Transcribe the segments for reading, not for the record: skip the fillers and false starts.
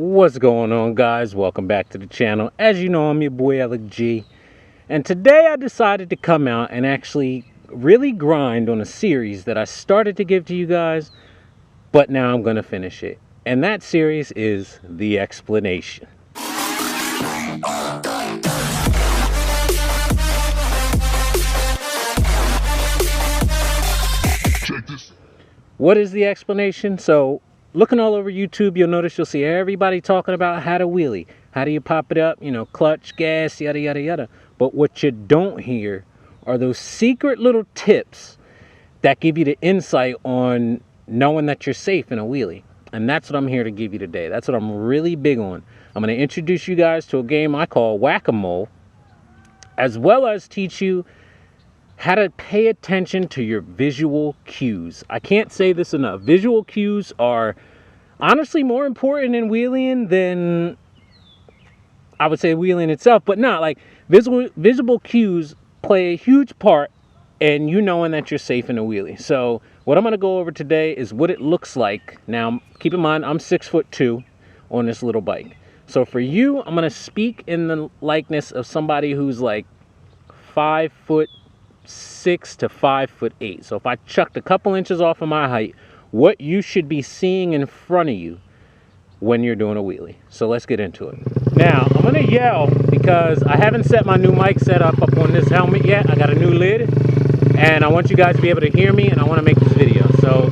What's going on, guys? Welcome back to the channel. As you know, I'm your boy Alex G, and today I decided to come out and actually really grind on a series that I started to give to you guys, but now I'm going to finish it. And that series is The Explanation. What is The Explanation? So looking all over YouTube, you'll see everybody talking about how to wheelie. How do you pop it up? You know, clutch, gas, yada, yada, yada. But what you don't hear are those secret little tips that give you the insight on knowing that you're safe in a wheelie. And that's what I'm here to give you today. That's what I'm really big on. I'm going to introduce you guys to a game I call Whack-A-Mole, as well as teach you how to pay attention to your visual cues. I can't say this enough. Visual cues are honestly more important in wheeling than I would say wheeling itself, but not like visible cues play a huge part in you knowing that you're safe in a wheelie. So what I'm going to go over today is what it looks like. Now, keep in mind, I'm 6'2" on this little bike. So for you, I'm going to speak in the likeness of somebody who's like 5'6" to 5'8". So if I chucked a couple inches off of my height, what you should be seeing in front of you when you're doing a wheelie. So let's get into it. Now, I'm going to yell because I haven't set my new mic setup up on this helmet yet. I got a new lid, and I want you guys to be able to hear me, and I want to make this video. So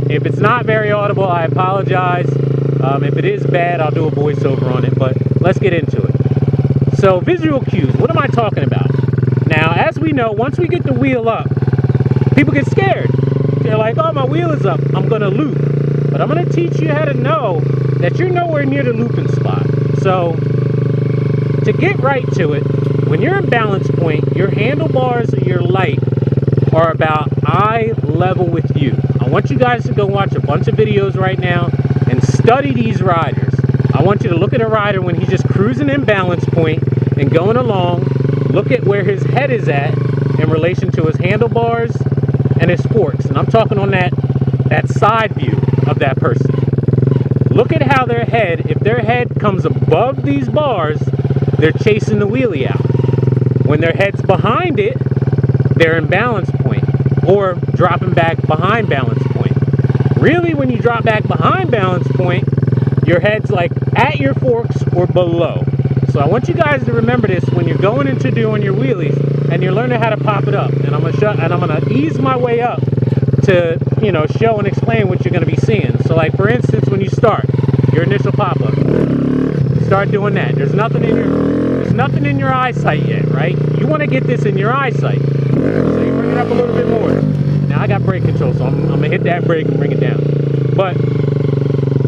if it's not very audible, I apologize. If it is bad, I'll do a voiceover on it, but let's get into it. So visual cues, what am I talking about? Now, as we know, once we get the wheel up, people get scared. They're like, oh, my wheel is up, I'm gonna loop. But I'm gonna teach you how to know that you're nowhere near the looping spot. So, to get right to it, when you're in balance point, your handlebars or your light are about eye level with you. I want you guys to go watch a bunch of videos right now and study these riders. I want you to look at a rider when he's just cruising in balance point and going along. Look at where his head is at in relation to his handlebars and his forks. And I'm talking on that side view of that person. Look at how their head, if their head comes above these bars, they're chasing the wheelie out. When their head's behind it, they're in balance point or dropping back behind balance point. Really, when you drop back behind balance point, your head's like at your forks or below. So I want you guys to remember this when you're going into doing your wheelies and you're learning how to pop it up. And I'm gonna ease my way up to, you know, show and explain what you're gonna be seeing. So like for instance, when you start your initial pop up, start doing that. There's nothing in your eyesight yet, right? You want to get this in your eyesight. So you bring it up a little bit more. Now I got brake control, so I'm gonna hit that brake and bring it down. But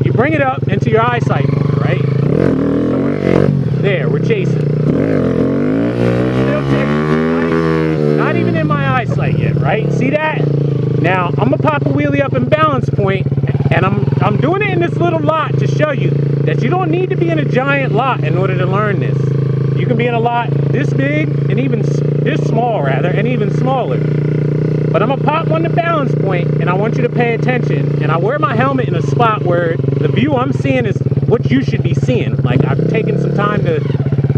you bring it up into your eyesight more, right? There, we're chasing. Still chasing. Not even in my eyesight yet, right? See that? Now, I'm gonna pop a wheelie up in balance point, and I'm doing it in this little lot to show you that you don't need to be in a giant lot in order to learn this. You can be in a lot this big, and even this small rather, and even smaller. But I'm gonna pop one to balance point, and I want you to pay attention. And I wear my helmet in a spot where the view I'm seeing is what you should be seeing. Like I've taken some time to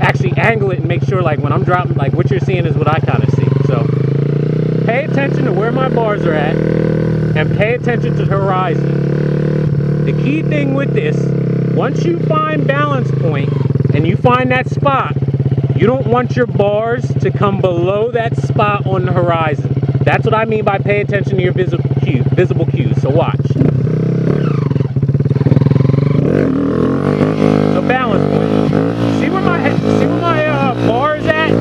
actually angle it and make sure like when I'm dropping, like what you're seeing is what I kind of see. So pay attention to where my bars are at and pay attention to the horizon. The key thing with this, once you find balance point and you find that spot, you don't want your bars to come below that spot on the horizon. That's what I mean by pay attention to your visible cues. So watch. So balance point. See where my bar is at?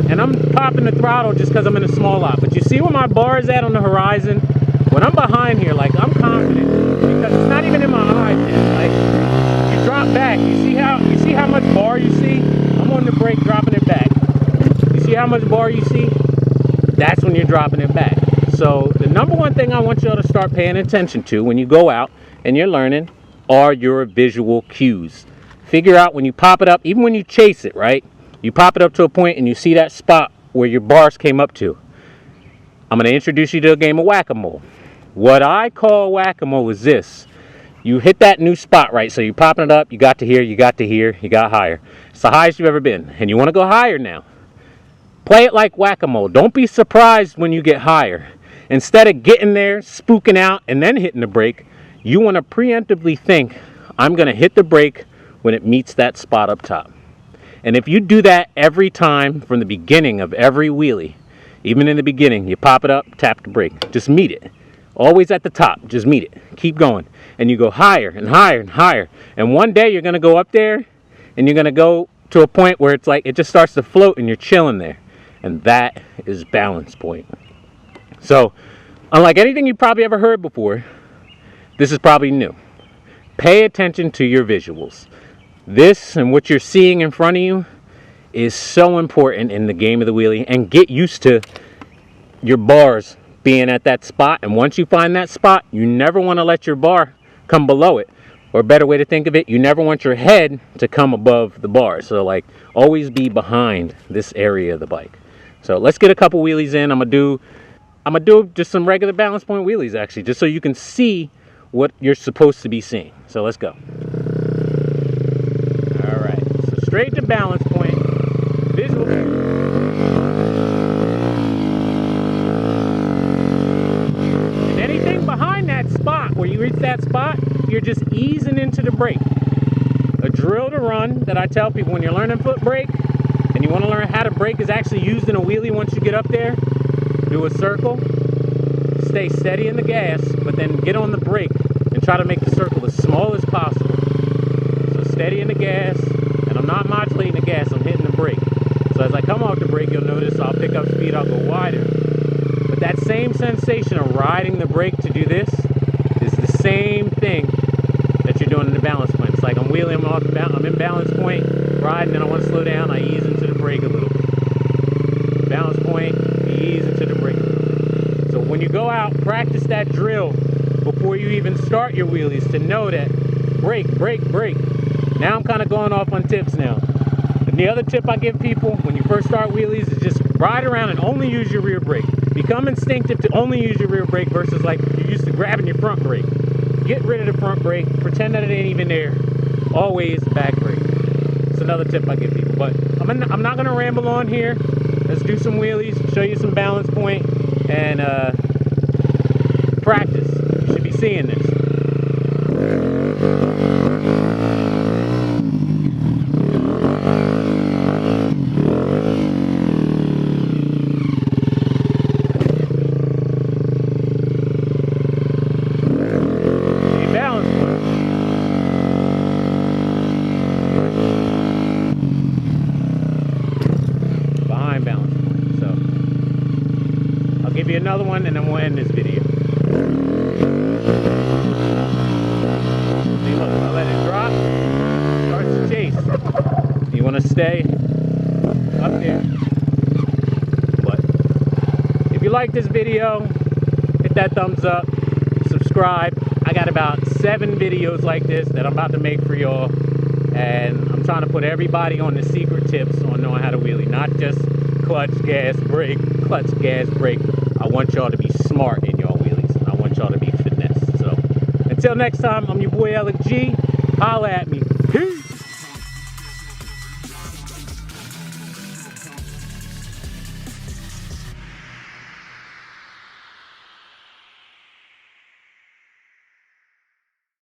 And I'm popping the throttle just because I'm in a small lot. But you see where my bar is at on the horizon? When I'm behind here, like I'm confident because it's not even in my eyes yet. Like you drop back. You see how much bar you see? I'm on the brake, dropping it back. You see how much bar you see? That's when you're dropping it back. So the number one thing I want y'all to start paying attention to when you go out and you're learning are your visual cues. Figure out when you pop it up, even when you chase it, right? You pop it up to a point and you see that spot where your bars came up to. I'm going to introduce you to a game of Whack-A-Mole. What I call Whack-A-Mole is this. You hit that new spot, right? So you're popping it up, you got to here, you got to here, you got higher. It's the highest you've ever been, and you want to go higher now. Play it like whack-a-mole. Don't be surprised when you get higher. Instead of getting there, spooking out, and then hitting the brake, you want to preemptively think, I'm going to hit the brake when it meets that spot up top. And if you do that every time from the beginning of every wheelie, even in the beginning, you pop it up, tap the brake, just meet it. Always at the top, just meet it. Keep going. And you go higher and higher and higher. And one day you're going to go up there and you're going to go to a point where it's like it just starts to float and you're chilling there. And that is balance point. So, unlike anything you've probably ever heard before, this is probably new. Pay attention to your visuals. This and what you're seeing in front of you is so important in the game of the wheelie, and get used to your bars being at that spot. And once you find that spot, you never want to let your bar come below it. Or a better way to think of it, you never want your head to come above the bar. So like always be behind this area of the bike. So let's get a couple wheelies in. I'm gonna do just some regular balance point wheelies actually, just so you can see what you're supposed to be seeing. So let's go. All right, so straight to balance point, visual. And anything behind that spot, where you reach that spot, you're just easing into the brake. A drill to run that I tell people when you're learning foot brake and you want to learn how to brake is actually used in a wheelie. Once you get up there, do a circle, stay steady in the gas, but then get on the brake and try to make the circle as small as possible. So steady in the gas, and I'm not modulating the gas, I'm hitting the brake. So as I come off the brake, you'll notice I'll pick up speed, I'll go wider. But that same sensation of riding the brake to do this is the same thing that you're doing in the balance point. It's like I'm wheeling, I'm in balance point, riding, and I want to slow down, I ease into the brake a little bit. Balance point, ease into the brake a little bit. So when you go out, practice that drill before you even start your wheelies to know that brake, brake, brake. Now I'm kind of going off on tips now. And the other tip I give people when you first start wheelies is just ride around and only use your rear brake. Become instinctive to only use your rear brake versus like you're used to grabbing your front brake. Get rid of the front brake, pretend that it ain't even there. Always back brake. It's another tip I give people. But I'm not going to ramble on here. Let's do some wheelies, show you some balance point, and practice. You should be seeing this. Give you another one and then we'll end this video. See, look, I let it drop, starts to chase. You want to stay up there. But if you like this video, hit that thumbs up, subscribe. I got about 7 videos like this that I'm about to make for y'all, and I'm trying to put everybody on the secret tips on knowing how to wheelie, not just clutch, gas, brake, clutch, gas, brake. I want y'all to be smart in your wheelies, and I want y'all to be finesse. So until next time, I'm your boy App G. Holla at me. Peace.